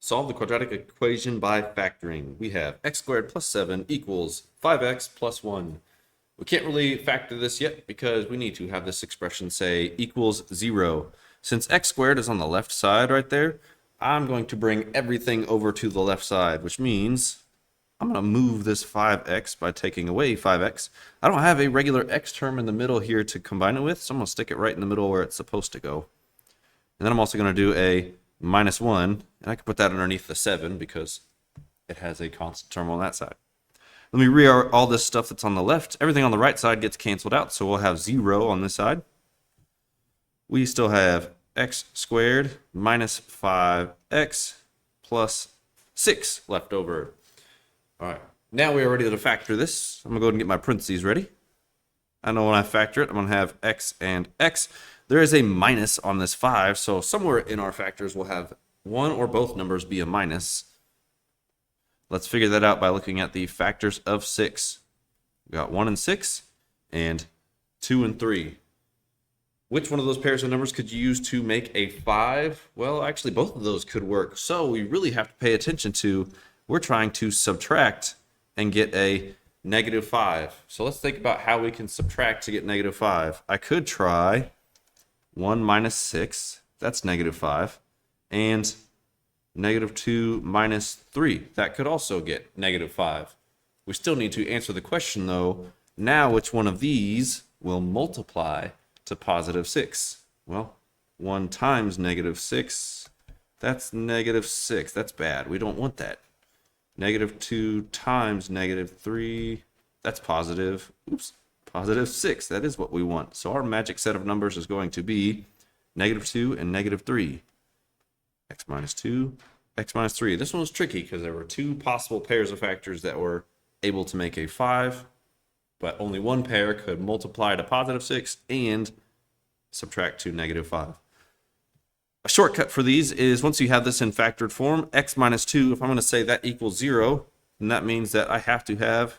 Solve the quadratic equation by factoring. We have x squared plus 7 equals 5x plus 1. We can't really factor this yet because we need to have this expression say equals 0. Since x squared is on the left side right there, I'm going to bring everything over to the left side, which means I'm going to move this 5x by taking away 5x. I don't have a regular x term in the middle here to combine it with, so I'm going to stick it right in the middle where it's supposed to go. And then I'm also going to do a minus 1, and I can put that underneath the 7 because it has a constant term on that side. Let me rearrange all this stuff that's on the left. Everything on the right side gets canceled out, so we'll have 0 on this side. We still have x squared minus 5x plus 6 left over. All right, now we are ready to factor this. I'm going to go ahead and get my parentheses ready. I know when I factor it, I'm going to have x and x. There is a minus on this 5, so somewhere in our factors we'll have one or both numbers be a minus. Let's figure that out by looking at the factors of 6. We got 1 and 6, and 2 and 3. Which one of those pairs of numbers could you use to make a 5? Well, actually, both of those could work. So we really have to pay attention to, we're trying to subtract and get a negative 5. So let's think about how we can subtract to get negative 5. I could try 1 minus 6, that's negative 5, and negative 2 minus 3, that could also get negative 5. We still need to answer the question though, now which one of these will multiply to positive 6? Well, 1 times negative 6, that's negative 6, that's bad, we don't want that. Negative 2 times negative 3, that's positive, positive 6, that is what we want. So our magic set of numbers is going to be negative 2 and negative 3. X minus 2, x minus 3. This one was tricky because there were two possible pairs of factors that were able to make a 5, but only one pair could multiply to positive 6 and subtract to negative 5. A shortcut for these is once you have this in factored form, x minus 2, if I'm going to say that equals 0, then that means that I have to have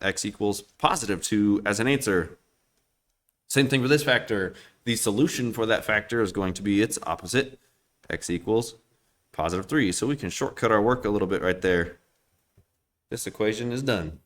x equals positive 2 as an answer. Same thing for this factor. The solution for that factor is going to be its opposite, x equals positive 3. So we can shortcut our work a little bit right there. This equation is done.